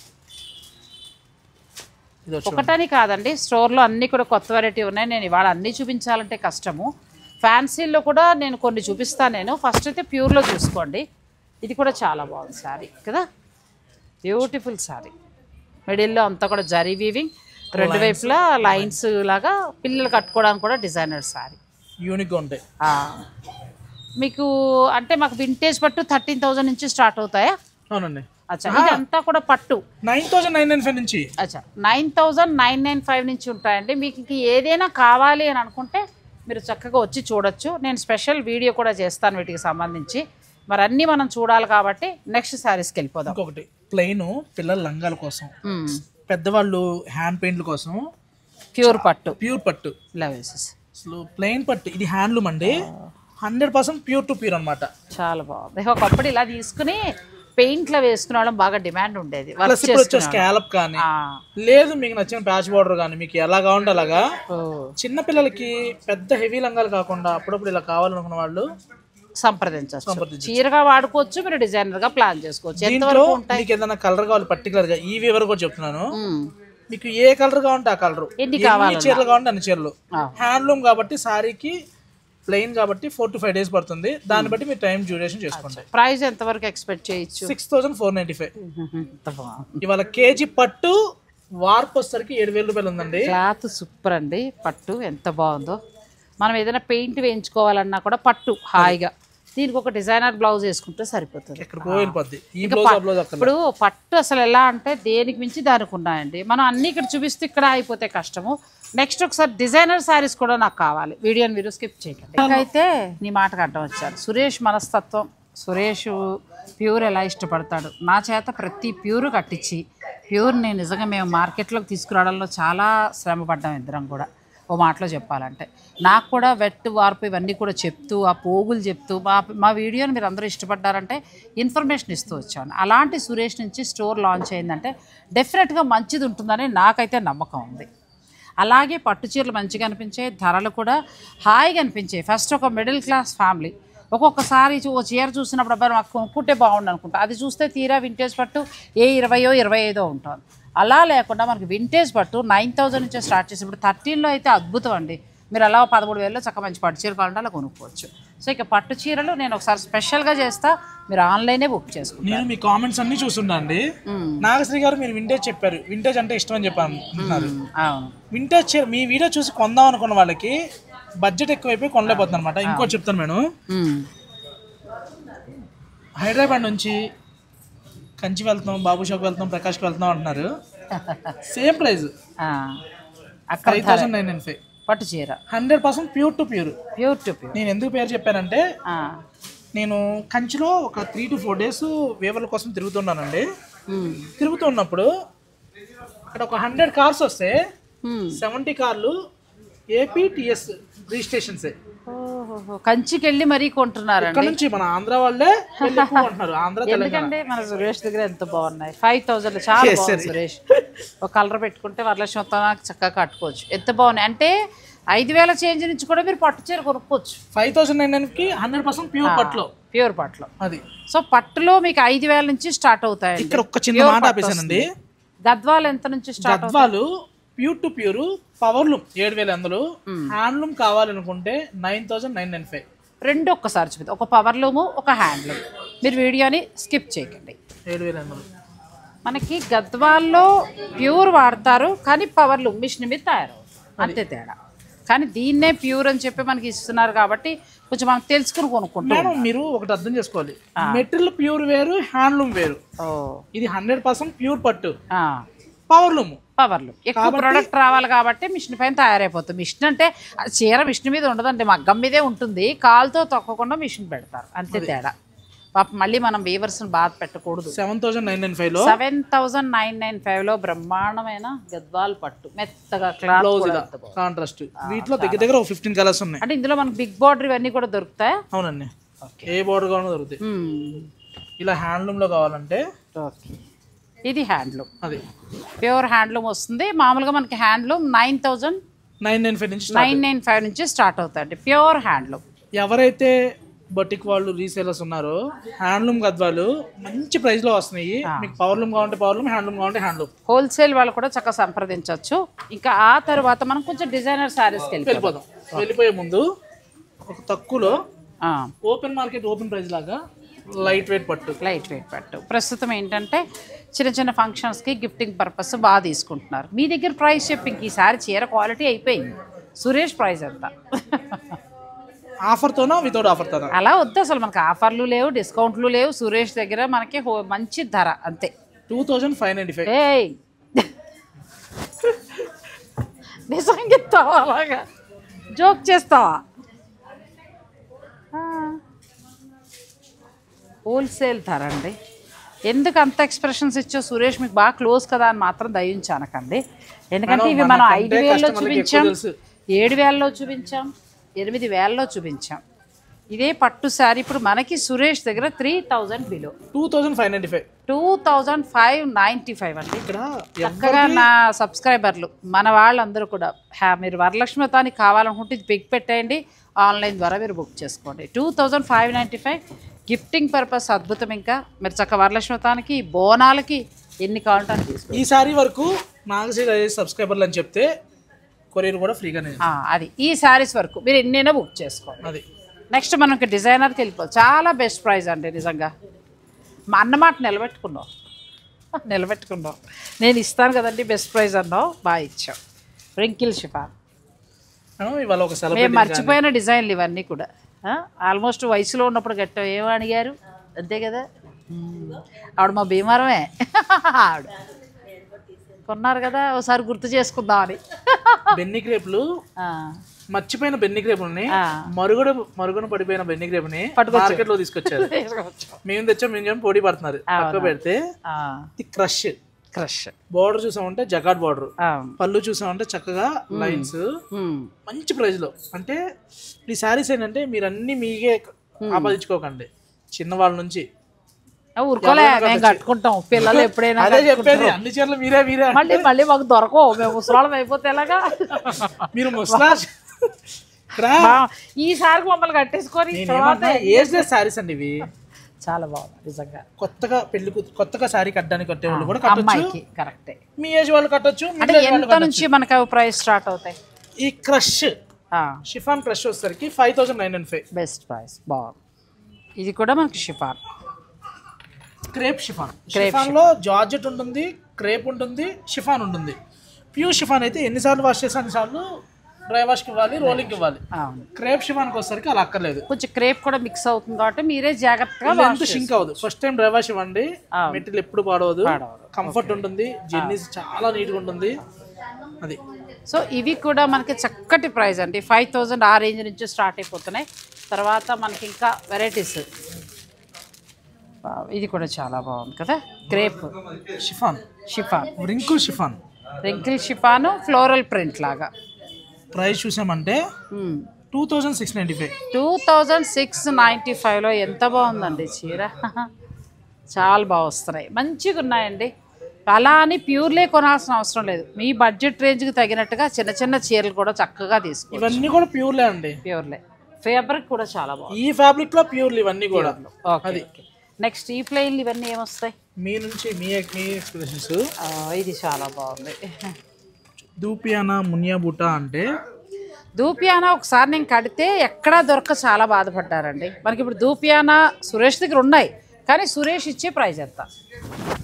ఒకటని కాదండి, స్టోర్లో అన్ని కూడా కొత్త వెరైటీ ఉన్నాయి. నేను ఇవాళ అన్నీ చూపించాలంటే కష్టము. ఫ్యాన్సీలో కూడా నేను కొన్ని చూపిస్తాను. ఫస్ట్ అయితే ప్యూర్లో చూసుకోండి. ఇది కూడా చాలా బాగుంది శారీ కదా, బ్యూటిఫుల్ శారీ. మిడిల్లో అంతా కూడా జరీ వీవింగ్, రెండు వైపులా లైన్స్ లాగా, పిల్లలు కట్టుకోవడానికి కూడా డిజైనర్ శారీ యూనిక్గా ఉంటాయి. మీకు అంటే మాకు వింటేజ్ పట్టు 13,000 నుంచి స్టార్ట్ అవుతాయా? అవునండి. అచ్చా, ఇదంతా కూడా పట్టు 9,995 నుంచి. అచ్చా, 9,995 నుంచి ఉంటాయండి. మీకు ఇంక ఏదైనా కావాలి అని అనుకుంటే మీరు చక్కగా వచ్చి చూడొచ్చు. నేను స్పెషల్ వీడియో కూడా చేస్తాను వీటికి సంబంధించి. మరి అన్నీ మనం చూడాలి కాబట్టి నెక్స్ట్ శారీస్కి వెళ్ళిపోదాం. ఇంకొకటి ప్లెయిన్ పిల్లల లంగాల కోసం, పెద్దవాళ్ళు హ్యాండ్ పెయింట్ల కోసం ప్యూర్ పట్టు అసలు ప్లెయిన్ పట్టు. ఇది హ్యాండ్లూమ్ అండి, 100% ప్యూర్ టు ప్యూర్ అనమాట. చాలా బాగుంది. ఒకప్పుడు ఇలా తీసుకుని పెయింట్లో వేసుకునే బాగా డిమాండ్ ఉండేది. స్కాలప్ కానీ లేదు మీకు నచ్చిన ప్యాచ్ బార్డర్ కానీ మీకు ఎలా కావాలంటే అలాగా. చిన్న పిల్లలకి పెద్ద హెవీ లంగాలు కాకుండా అప్పుడప్పుడు ఇలా కావాలనుకున్న వాళ్ళు సంప్రదించవచ్చు. చీరగా వాడుకోవచ్చు, మీరు డిజైనర్ గా ప్లాన్ చేసుకోవచ్చు. మీకు ఏదైనా కలర్ కావాలి పర్టికులర్ గా, ఈ వివర్ కూడా చెప్తున్నాను, మీకు ఏ కలర్ కావాలంటే ఆ కలర్, ఎన్ని చీరలు కావాలంటే అన్ని చీరలు. హ్యాండ్లూమ్ కాబట్టి సారీకి ప్లెయిన్ కాబట్టి 4 to 5 days పడుతుంది. దాన్ని బట్టి మీరు టైం డ్యూరేషన్ చేసుకోండి. ప్రైస్ ఎంత వరకు ఎక్స్పెక్ట్ చేయొచ్చు? 6,495. ఇవాళ కేజీ పట్టు వార్పు వచ్చేసరికి 7,000 రూపాయలు ఉందండి. క్లాత్ సూపర్ అండి. పట్టు ఎంత బాగుందో. మనం ఏదైనా పెయింట్ వేయించుకోవాలన్నా కూడా పట్టు హాయిగా, దీనికి ఒక డిజైనర్ బ్లౌజ్ వేసుకుంటే సరిపోతుంది. ఇప్పుడు పట్టు అసలు ఎలా అంటే దేనికి మించి దానికి ఉన్నాయండి. మనం అన్ని ఇక్కడ చూపిస్తూ ఇక్కడ అయిపోతే కష్టము. నెక్స్ట్ ఒకసారి డిజైనర్ శారీస్ కూడా నాకు కావాలి. వీడియోని మీరు స్కిప్ చేయకండి. అయితే నీ మాటకు అడ్డం వచ్చారు. సురేష్ మనస్తత్వం, సురేష్ ప్యూర్ ఎలా ఇష్టపడతాడు, నా చేత ప్రతి ప్యూర్ కట్టించి ప్యూర్ని నిజంగా మేము మార్కెట్లోకి తీసుకురావడంలో చాలా శ్రమ పడ్డాం ఇద్దరం కూడా, ఓ మాటలో చెప్పాలంటే. నాకు కూడా వెట్టు వార్పు ఇవన్నీ కూడా చెప్తూ, ఆ పోగులు చెప్తూ, మా వీడియోని మీరు అందరూ ఇష్టపడ్డారంటే ఇన్ఫర్మేషన్ ఇస్తూ వచ్చాను. అలాంటి సురేష్ నుంచి స్టోర్ లాంచ్ అయిందంటే డెఫినెట్గా మంచిది ఉంటుందని నాకైతే నమ్మకం ఉంది. అలాగే పట్టు చీరలు మంచిగా అనిపించాయి, ధరలు కూడా హాయిగా అనిపించాయి. ఫస్ట్ ఒక మిడిల్ క్లాస్ ఫ్యామిలీ ఒక్కొక్కసారి ఓ చీర చూసినప్పుడు అబ్బాయి మాకు కొనుక్కుంటే బాగుండు అనుకుంటా, అది చూస్తే తీరా వింటేజ్ పట్టు 20,000-25,000 ఉంటుంది. అలా లేకుండా మనకి వింటేజ్ పట్టు 9,000 నుంచే స్టార్ట్ చేసి ఇప్పుడు 13లో అయితే అద్భుతం అండి. మీరు అలా 13,000లో చక్క మంచి పట్టు చీర కావాలంటే అలా కొనుక్కోవచ్చు. సో ఇక పట్టు చీరలు నేను ఒకసారి స్పెషల్గా చేస్తా, మీరు ఆన్లైనే బుక్ చేసుకుంటారు. నేను మీ కామెంట్స్ అన్ని చూస్తుండండి. నాగశ్రీ గారు మీరు వింటేజ్ చెప్పారు, వింటేజ్ అంటే ఇష్టం అని చెప్పాను. అవును, వింటేజ్ చీర మీ వీడియో చూసి కొందాం అనుకున్న వాళ్ళకి బడ్జెట్ ఎక్కువైపోయి కొనలేకపోతుంది అనమాట. ఇంకోటి చెప్తాను మేడం, హైదరాబాద్ నుంచి కంచి వెళ్తున్నాం, బాబు షాప్ వెళ్తున్నాం, ప్రకాష్కి వెళ్తున్నాం అంటున్నారు. సేమ్ ప్రైస్ 5,995 పట్టు చీర 100% ప్యూర్ టు ప్యూర్. నేను ఎందుకు పేరు చెప్పానంటే నేను కంచిలో ఒక 3 to 4 days వేవర్ల కోసం తిరుగుతున్నానండి. తిరుగుతున్నప్పుడు అక్కడ ఒక 100 కార్స్ వస్తే 70 కార్లు APTS రిజిస్ట్రేషన్సే. కంచికి వెళ్ళి మరీ కొంటున్నారు. ఇక్కడ నుంచి మన ఆంధ్ర వాళ్ళే కొంటున్నారు. ఆంధ్ర ఎందుకంటే మన సురేష్ దగ్గర ఎంత బాగున్నాయి. 5,000 చాలా బాగుంది సురేష్. ఒక కలర్ పెట్టుకుంటే వరలక్ష్మి మొత్తం చక్కగా కట్టుకోవచ్చు. ఎంత బాగున్నాయి అంటే 5,000 చేంజ్ నుంచి కూడా మీరు పట్టు చీర కొనుక్కోవచ్చు. 5,900కి 100% ప్యూర్ పట్టులో. ప్యూర్ పట్టులో అది. సో పట్టులో మీకు 5,000 నుంచి స్టార్ట్ అవుతాయి. ఇక్కడ ఒక చిన్న మాట ఆపేసానండి. గద్వాలు ఎంత నుంచి స్టార్ట్? గద్వాలు pure to pure powerloom 7,100, handloom కావాలనుకుంటే 9,995. రెండు ఒక్కసారి చూపిద్దాం, ఒక పవర్లూము ఒక హ్యాండ్లూమ్. మీరు వీడియోని స్కిప్ చేయకండి. 7,100 మనకి గద్వాల్లో ప్యూర్ వాడతారు కానీ పవర్లూమ్ మిషన్ మీద తయారవుతుంది, అంతే తేడా. కానీ దీన్నే ప్యూర్ అని చెప్పి మనకి ఇస్తున్నారు కాబట్టి కొంచెం మనం తెలుసుకుని కొనుక్కుంటాం. మీరు ఒకటి అర్థం చేసుకోవాలి, మెటీరియల్ ప్యూర్ వేరు, హ్యాండ్లూమ్ వేరు. ఇది 100% ప్యూర్ పట్టు, పవర్లూమ్ ఎక్కువ ప్రోడక్ట్ రావాలి కాబట్టి మిషన్ పైన తయారైపోతుంది. మిషన్ అంటే చీర మిషన్ మీద ఉండదండి, మగ్గం మీదే ఉంటుంది. కాలుతో తొక్కకుండా మిషన్ పెడతారు, అంతే తేడా. పాప మళ్ళీ మనం వీవర్స్ బాధ పెట్టకూడదు. 7,995లో బ్రహ్మాండమైన గద్వాల్ పట్టు, మెత్తగా క్లాత్ కాంట్రాస్ట్. వీటిలో దగ్గర దగ్గర 15 కలర్స్ ఉన్నాయి. అంటే ఇందులో మనకి బిగ్ బార్డర్ ఇవన్నీ కూడా దొరుకుతాయి. అవునండి, ఏ బార్డర్ కావాలన్నా దొరుకుతాయి. ఇలా హ్యాండ్లూమ్ లో కావాలంటే ఇది హ్యాండ్లూమ్, అది ప్యూర్ హ్యాండ్లూమ్ వస్తుంది. మామూలుగా మనకి హ్యాండ్లూమ్ 9,995 నుంచి స్టార్ట్ అవుతాయండి ప్యూర్ హ్యాండ్లూమ్. ఎవరైతే బటిక్ వాళ్ళు రీసేలర్స్ ఉన్నారో హ్యాండ్లూమ్ గద్వాలు మంచి ప్రైస్ లో వస్తున్నాయి. మీకు పవర్లూమ్ కావాలంటే పవర్లూమ్, హ్యాండ్లూమ్ కావాలంటే హ్యాండ్లూమ్. హోల్సేల్ వాళ్ళు కూడా చక్కగా సంప్రదించవచ్చు. ఇంకా ఆ తర్వాత మనం కొంచెం డిజైనర్ శారీస్కి వెళ్ళిపోదాం. వెళ్ళిపోయే ముందు ఒక తక్కువలో ఓపెన్ మార్కెట్ ఓపెన్ ప్రైస్ లాగా లైట్ వెయిట్ పట్టు ప్రస్తుతం ఏంటంటే చిన్న చిన్న ఫంక్షన్స్కి గిఫ్టింగ్ పర్పస్ బాగా తీసుకుంటున్నారు. మీ దగ్గర ప్రైస్ చెప్పి ఈసారి చీర క్వాలిటీ అయిపోయింది. సురేష్ ప్రైస్ ఎంత? ఆఫర్తోనా వితౌట్ ఆఫర్తోనా? అలా వద్దు, అసలు మనకి ఆఫర్లు లేవు, డిస్కౌంట్లు లేవు. సురేష్ దగ్గర మనకి మంచి ధర అంతే. 2,595. నిజంగా ఇస్తావా? అలాగా జోక్ చేస్తావా? హోల్సేల్ ధర అండి. ఎందుకు అంత ఎక్స్ప్రెషన్స్ ఇచ్చో సురేష్, మీకు బాగా క్లోజ్ కదా అని మాత్రం దయించానకండి. ఎందుకంటే ఇవి మనం 5,000లో చూపించాం, 7,000లో చూపించాం, 8,000లో చూపించాం. ఇదే పట్టు శారీ ఇప్పుడు మనకి సురేష్ దగ్గర 3,000 బిలో 2,595 అండి. ఇక్కడ చక్కగా నా సబ్స్క్రైబర్లు మన వాళ్ళందరూ కూడా మీరు వరలక్ష్మి వ్రతానికి కావాలనుకుంటే ఇది పిక్ పెట్టేయండి, ఆన్లైన్ ద్వారా మీరు బుక్ చేసుకోండి. 2,595 గిఫ్టింగ్ పర్పస్ అద్భుతం. ఇంకా మీరు చక్క వరలక్ష్మి వ్రతానికి బోనాలకి ఎన్ని కావాలంటే తీసుకోండి. ఈ సారీ వరకు నాగశ్రీ సబ్స్క్రైబర్లు అని చెప్తే కొరియర్ కూడా ఫ్రీగానే. అది ఈ శారీస్ వరకు మీరు ఎన్నైనా బుక్ చేసుకోండి. అది నెక్స్ట్ మనకి డిజైనర్కి వెళ్ళిపోవాలి. చాలా బెస్ట్ ప్రైస్ అండి నిజంగా. మా అన్నమాట నిలబెట్టుకున్నావు. నేను ఇస్తాను కదండి బెస్ట్ ప్రైస్ అన్నావు, బాగా ఇచ్చావు. రింకిల్ షిఫాన్ మేము మర్చిపోయిన డిజైన్లు ఇవన్నీ కూడా. ఆల్మోస్ట్ వయసులో ఉన్నప్పుడు గట్ట ఏమో అడిగారు అంతే కదా. ఆవిడ మా భీమవరమే, ఆవిడ కొన్నారు కదా, ఒకసారి గుర్తు చేసుకుందామని. బెన్ని క్రేపులు మర్చిపోయిన బెన్ని క్రేపుల్ని మరుగున పడిపోయిన బెన్ని క్రేపుని మార్కెట్ లో తీసుకొచ్చారు. మేము తెచ్చాం, మేము పోటీ పడుతున్నారు. పక్క పెడితే క్రష్ క్రష్. బోర్డర్ చూసామంటే జకాట్ బోర్డర్, పళ్ళు చూసామంటే చక్కగా లైన్స్, మంచి ప్రైస్ లో. అంటే ఈ శారీస్ ఏంటంటే మీరు అన్ని మీకే ఆపాదించుకోకండి, చిన్నవాళ్ళ నుంచి ఊరుకోలే మేము కట్టుకుంటాం, పిల్లలు ఎప్పుడైనా అదే చెప్పేది, అన్ని చీరలు మీరే మళ్ళీ మాకు దొరకవు, మేము ముసలాళ్ళం అయిపోతే ఎలాగా. మీరు ముసలా ఈసారి మమ్మల్ని కట్టేసుకొని శారీస్ అండి ఇవి చాలా బాగుంది నిజంగా. కొత్తగా శారీ కట్టడానికి కట్టే వాళ్ళు కూడా కట్టొచ్చు, కరెక్టే. మీ ఏజ్ వాళ్ళు కట్టొచ్చు. అంటే ఎంత నుంచి మనకు అవి ప్రైస్ స్టార్ట్ అవుతాయి? ఈ క్రష్ షిఫాన్ క్రష్ వచ్చేసరికి 5,995 బెస్ట్ ప్రైస్. బాగుంది. ఇది కూడా మనకి షిఫాన్, క్రేప్ షిఫాన్. షిఫాన్ లో జార్జెట్ ఉంటుంది, క్రేప్ ఉంటుంది, షిఫాన్ ఉంటుంది. ప్యూర్ షిఫాన్ అయితే ఎన్నిసార్లు వాష్ చేస్తే అన్నిసార్లు డ్రై వాష్కి ఇవ్వాలి, రోలింగ్ ఇవ్వాలి. క్రేప్ షిఫాన్కి వచ్చేసరికి అలా అక్కర్లేదు, కొంచెం క్రేప్ కూడా మిక్స్ అవుతుంది కాబట్టి మీరే జాగ్రత్తగా. ఎంత షింక్ అవ్వదు, ఫస్ట్ టైం డ్రై వాష్ ఇవ్వండి, మెటీరియల్ ఎప్పుడు పాడవదు, కంఫర్ట్ ఉంటుంది, జర్నీస్ చాలా నీట్గా ఉంటుంది. అది సో ఇవి కూడా మనకి చక్కటి ప్రైస్ అండి, 5,000 ఆ రేంజ్ నుంచి స్టార్ట్ అయిపోతున్నాయి. తర్వాత మనకి ఇంకా వెరైటీస్. ఇది కూడా చాలా బాగుంది కదా, crepe chiffon, wrinkle chiffon floral print లాగా. ప్రైస్ చూసామంటే 2,695. 2,695లో ఎంత బాగుందండి చీర, చాలా బాగా వస్తున్నాయి, మంచిగా ఉన్నాయండి. అలా అని ప్యూర్లే కొనాల్సిన అవసరం లేదు, మీ బడ్జెట్ రేంజ్కి తగినట్టుగా చిన్న చిన్న చీరలు కూడా చక్కగా తీసుకో. ఇవన్నీ కూడా ప్యూర్లే అండి, ప్యూర్లే. ఫ్యాబ్రిక్ కూడా చాలా బాగుంది, ఈ ఫ్యాబ్రిక్ లో ప్యూర్లీ ఇవన్నీ కూడా. అది నెక్స్ట్ ఈ ప్లెయిన్లు ఇవన్నీ ఏమొస్తాయి మీ నుంచి, మీ ఎక్స్ప్రెషన్స్. ఇది చాలా బాగుంది. దూపియానా మునియా బుటా అంటే దూపియానా ఒకసారి నేను కడితే ఎక్కడా దొరక చాలా బాధపడ్డారండి. మనకి ఇప్పుడు దూపియానా సురేష్ దగ్గర ఉన్నాయి, కానీ సురేష్ ఇచ్చే ప్రైజ్ ఎంత,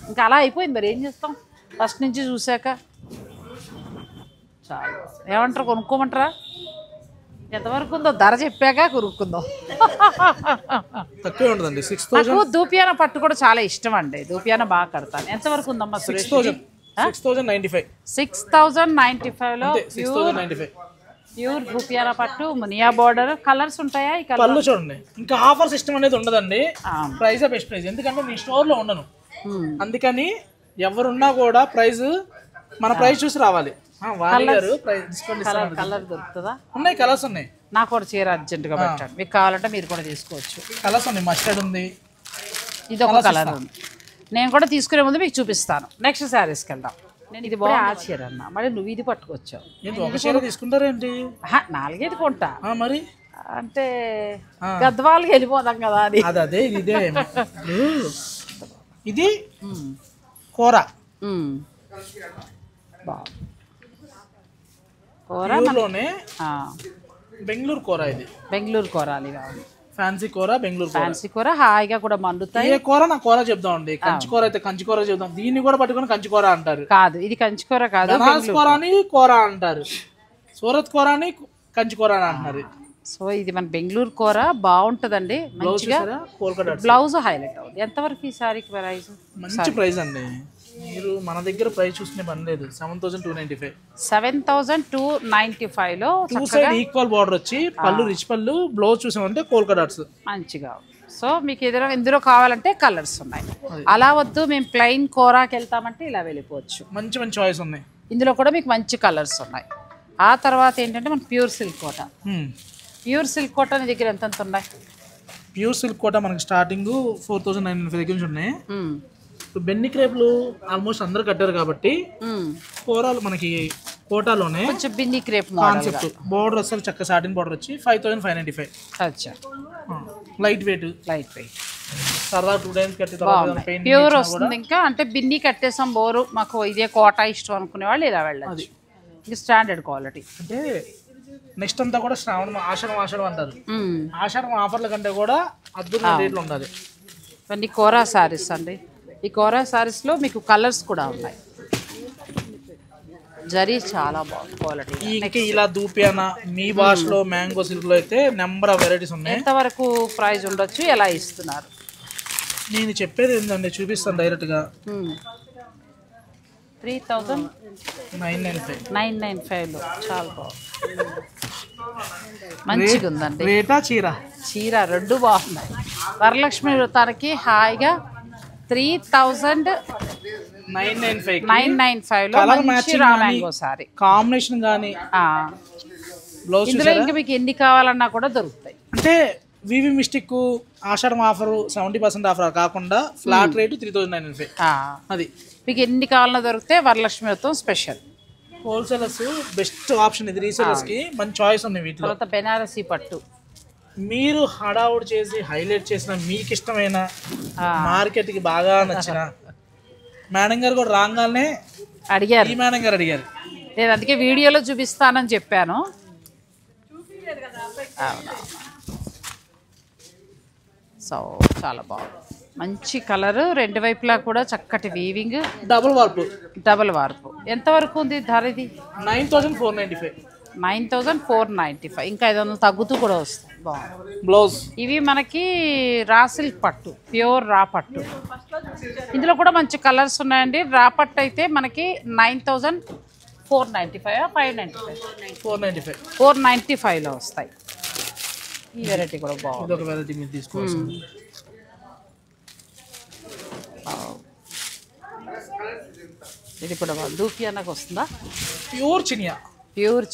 ఇంకా అలా అయిపోయింది. మరి ఏం చేస్తాం, ఫస్ట్ నుంచి చూసాక. చాలా ఏమంటారు, కొనుక్కోమంటారా? ఎంతవరకు ఉందో ధర చెప్పాక కొనుక్కుందాం. తక్కువే ఉంటుందండి. నాకు దూపియానా పట్టు కూడా చాలా ఇష్టం అండి, దూపియానా బాగా కడతాను. ఎంతవరకు ఉందమ్మా సురేష్? 6,095లో ప్యూర్ దూపియానా పట్టు, మునియా బోర్డర్. కలర్స్ ఉంటాయా? ఈ కలర్ చూడండి, ఇంకా ఆఫర్ సిస్టమ్ అనేది ఉండదండి, ప్రైస్ బెస్ట్ ప్రైస్. ఎందుకంటే నేను స్టోర్ లో ఉండను, అందుకని ఎవరున్నా కూడా ప్రైస్ మన ప్రైస్ చూసి రావాలి. కలర్ దొరుకుతుందా? ఉన్నాయి, కలర్స్ ఉన్నాయి. నాకు కూడా చీర అర్జెంటుగా పెట్టండి, మీకు కావాలంటే మీరు కూడా తీసుకోవచ్చు. కలర్స్ ఉన్నాయి, మస్టర్డ్ ఉంది, ఇది ఒక కలర్ ఉంది. నేను కూడా తీసుకునే ముందు మీకు చూపిస్తాను. నెక్స్ట్ శారీస్కి వెళ్దాం. నేను ఇది బాగా ఆ చీర అన్న, మరి నువ్వు ఇది పట్టుకొచ్చావు. ఒక చీర తీసుకుంటారేంటి? 4 కొంటా మరి, అంటే గద్వాలకి వెళ్ళిపోదాం కదా అని. అదే ఇదే. ఇది కూర, కూరలోనే బెంగళూరు కూర. ఇది బెంగళూరు కూర, ఫ్యాన్సీ కూర, బెంగళూరు ఫ్యాన్సీ కూర. హాయిగా కూడా మండుతాయి. ఏ కూర నా కూర చెప్దామండి, కంచి కూర అయితే కంచి కూర చెప్దాం. దీన్ని కూడా పట్టుకొని కంచి కూర అంటారు. కాదు, ఇది కంచి కూర కాదు, కూర అని కూర అంటారు. సూరత్ కూర అని కంచి కూర అని అంటున్నారు. సో ఇది మన బెంగళూరు కూర బాగుంటుందండి, మంచిగా. బ్లౌజ్ హైలైట్ అవుతుంది. ఎంతవరకు ఈ సారీకి ప్రైస్? మంచి ప్రైస్ అండి, మీరు మన దగ్గర ప్రైస్ చూసుకునే పని లేదు. 7,295. 7,295లో ఈక్వల్ బార్డర్ వచ్చి, పళ్ళు రిచ్ పళ్ళు, బ్లౌజ్ చూసామంటే కోల్కా డాట్స్ మంచిగా. సో మీకు ఇందులో కావాలంటే కలర్స్ ఉన్నాయి. అలా వద్దు మేము ప్లెయిన్ కూరకి వెళ్తామంటే ఇలా వెళ్ళిపోవచ్చు. మంచి మంచి చాయిస్ ఉన్నాయి. ఇందులో కూడా మీకు మంచి కలర్స్ ఉన్నాయి. ఆ తర్వాత ఏంటంటే మన ప్యూర్ సిల్క్ కోట. ప్యూర్ సిల్క్ కోట నీ దగ్గర ఎంత ఉన్నాయి? ప్యూర్ సిల్క్ కోట మనకి స్టార్టింగ్ 4,995 దగ్గర నుంచి ఉన్నాయి. బెన్ని క్రేప్లు ఆల్మోస్ట్ అందరు కట్టారు కాబట్టి కూరలు మనకి కోటాలోనే కొంచెం బిన్ని క్రేప్ కాన్సెప్ట్. బోర్డర్ అసలు చక్క సాటిన్ బోర్డర్ వచ్చి 5,595. అచ్చా, లైట్ వెయిట్ సరదా 2 టైమ్స్ కట్టి ప్యూర్ వస్తుంది. ఇంకా అంటే బిన్ని కట్టేసాం బోరు, మాకు ఇదే కోట ఇష్టం అనుకునే వాళ్ళు ఇలా వెళ్ళాలి. ఇంకా స్టాండర్డ్ క్వాలిటీ. అంటే నెక్స్ట్ అంతా కూడా శ్రావణం, ఆషాఢం అంటారు. ఆషాఢం ఆఫర్ల కంటే కూడా అద్భుతమైన రేట్లు ఉండాలి. ఇవన్నీ కోరా శారీస్ అండి. ఈ కోరా శారీస్లో మీకు కలర్స్ కూడా ఉన్నాయి. జరీ చాలా బాగుంది క్వాలిటీ. ఇంకా ఇలా దూపియానా మీ భాషలో మ్యాంగో సిల్క్ లో అయితే నెంబర్ ఆఫ్ వెరైటీస్ ఉన్నాయి. ఎంతవరకు ప్రైస్ ఉండొచ్చు, ఎలా ఇస్తున్నారు? నేను చెప్పేది ఏంటంటే చూపిస్తాను డైరెక్ట్ గా. 3,995లో చాలా బాగుంది, మంచిగా ఉందండి. రేటా చీర రెండు బాగున్నాయి. వరలక్ష్మి వ్రతానికి హాయిగా 3,000 995 లో మంచి రా మ్యాంగో సారీ కాంబినేషన్ గానీ బ్లౌజ్ ఇందులో ఇంకా మీకు ఎన్ని కావాలన్నా కూడా దొరుకుతాయి. అంటే వివి మిస్టిక్ ఆషాఢం ఆఫర్ 70% ఆఫర్ కాకుండా ఫ్లాట్ రేటు 3995. అది మీకు ఎన్ని కావాలన్నా దొరికితే వరలక్ష్మి వ్రతం స్పెషల్. హోల్సేలర్స్ బెస్ట్ ఆప్షన్ ఇది, రీసేలర్స్ కి మంచి చాయిస్ ఉంది వీటిలో. తర్వాత బెనారసీ పట్టు మీరు హడావుడి చేసి హైలైట్ చేసిన మీకు ఇష్టమైన మార్కెట్ కి బాగా నచ్చిన మేడం గారు కూడా రాగానే అడిగారు, ఈ మేడం గారు అడిగారు, నేను అందుకే వీడియోలో చూపిస్తానని చెప్పాను. సో చాలా బాగుంది, మంచి కలర్, రెండు వైపులా కూడా చక్కటి వీవింగ్, డబుల్ వార్పు. ఎంతవరకు ఉంది ధర? ఇది 9495. ఇంకా 500 తగ్గుతూ కూడా వస్తుంది. బాగుంది బ్లౌజ్. ఇవి మనకి రా సిల్క్ పట్టు, ప్యూర్ రా పట్టు. ఇందులో కూడా మంచి కలర్స్ ఉన్నాయండి. రా పట్టు అయితే మనకి 9495 595 495లో వస్తాయి. ఈ వెరైటీ కూడా బాగుంది. ఇదొక వెరైటీ మీరు తీసుకోవాల్సింది. ఇది కూడా దూపి అన్నకు వస్తుందా? ప్యూర్ చినియా. ప్యూర్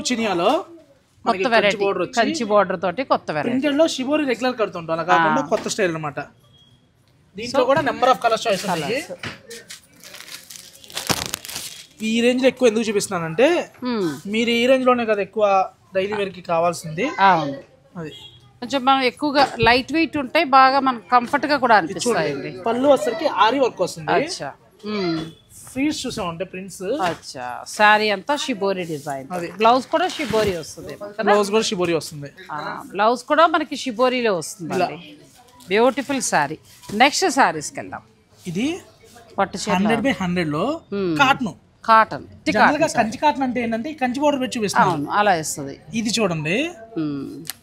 చినియాలో కొత్త వెరైటీ, కంచి బోర్డర్ తోటి కొత్త వెరైటీ. ప్రింటెడ్ లో షిబోరి రెగ్యులర్ కడుతుంటాం, అలా కాకుండా కొత్త స్టైల్ అన్నమాట. దీంట్లో కూడా నెంబర్ ఆఫ్ కలర్స్ చాయిస్ ఉన్నాయి. ఈ రేంజ్ లో ఎక్కువ ఎందుకు చూపిస్తున్నానంటే మీరు ఈ రేంజ్ లోనే కదా ఎక్కువ డైలీ వేర్ కి కావాల్సింది. అవును, అది కొంచెం మనం ఎక్కువగా లైట్ వెయిట్ ఉంటాయి, బాగా మనకు కంఫర్ట్ గా కూడా అనిపిస్తాయి. పళ్ళు వచ్చరికి ఆరి వర్క్ వస్తుంది. ఫ్రీస్ చూసామంటే ప్రింట్స్. అచ్చా, సారీ అంతా షిబోరి డిజైన్. బ్లౌజ్ కూడా షిబోరి వస్తుంది. బ్లౌజ్ కూడా మనకి షిబోరిలో వస్తుంది. Beautiful sorry. నెక్స్ట్ సారీస్కి వెళ్దాం. ఇది పట్టు 100/100 లో కాటన్. కంచి కాటన్ అంటే ఏంటంటే కంచి బోర్డర్ పెట్టి చూపిస్తాను, అలా వస్తుంది. ఇది చూడండి,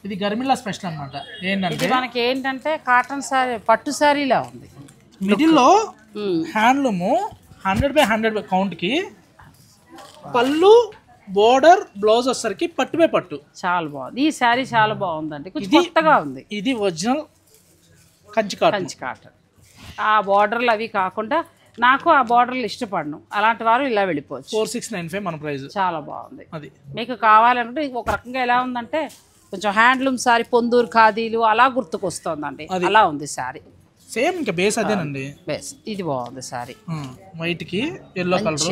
ఇది గర్మిల్లా స్పెషల్ అన్నమాట. ఏంటంటే మనకి ఏంటంటే కాటన్ సారీ, పట్టు సారీలా ఉంది. మిడిల్ లో హ్యాండ్లూమ్ 100/100 కౌంట్ కి పళ్ళు, బోర్డర్, బ్లౌజ్ వచ్చేసరికి పట్టు. చాలా బాగుంది ఈ సారీ, చాలా బాగుందండి. కొంచెం కొత్తగా ఉంది. ఇది ఒరిజినల్ కంచి కాటన్. ఆ బోర్డర్లు అవి కాకుండా నాకు ఆ బోర్డర్లు ఇష్టపడను, అలాంటి వారు ఇలా వెళ్ళిపోవచ్చు. 4695 మన ప్రైస్. చాలా బాగుంది. అది మీకు కావాలంటే ఒక రకంగా ఎలా ఉందంటే కొంచెం హ్యాండ్లూమ్ సారీ, పొందూరు ఖాదీలు అలా గుర్తుకొస్తుందండి. అలా ఉంది సారీ. సేమ్ ఇంకా బేస్ అదేనండి. బేస్ ఇది బాగుంది సారీ. వైట్ కి ఎల్లో కలర్,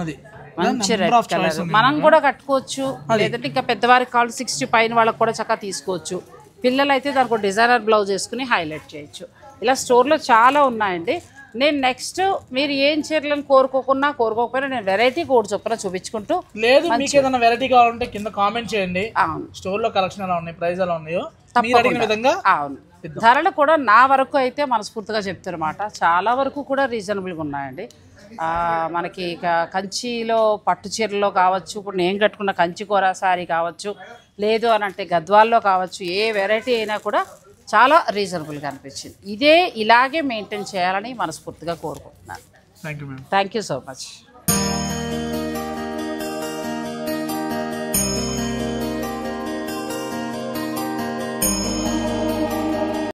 అది మంచి రెడ్ కలర్. మనం కూడా కట్టుకోవచ్చు, లేదంటే ఇంకా పెద్దవారికి కావాలి 60 పైన వాళ్ళకి కూడా చక్కగా తీసుకోవచ్చు. పిల్లలు అయితే దానికి డిజైనర్ బ్లౌజ్ వేసుకుని హైలైట్ చేయొచ్చు. ఇలా స్టోర్లో చాలా ఉన్నాయండి. నేను నెక్స్ట్ మీరు ఏం చీరలను కోరుకోకపోయినా నేను వెరైటీ కోడ్ చొప్పున చూపించుకుంటూ, లేదు మీకు ఏదైనా వెరైటీ కావాలంటే కింద కామెంట్ చేయండి. స్టోర్ లో కలెక్షన్ ఎలా ఉన్నాయి, ప్రైస్ ఎలా ఉన్నాయో మీరు అడిగిన విధంగా. అవును, ధరలు కూడా నా వరకు అయితే మనస్ఫూర్తిగా చెప్తారన్నమాట. చాలా వరకు కూడా రీజనబుల్గా ఉన్నాయండి. మనకి కంచిలో పట్టు చీరల్లో కావచ్చు, ఇప్పుడు నేను కట్టుకున్న కంచి కూర సారీ కావచ్చు, లేదు అని అంటే గద్వాల్లో కావచ్చు, ఏ వెరైటీ అయినా కూడా చాలా రీజనబుల్గా అనిపించింది. ఇదే ఇలాగే మెయింటైన్ చేయాలని మనస్ఫూర్తిగా కోరుకుంటున్నాను. Thank you thank you so much.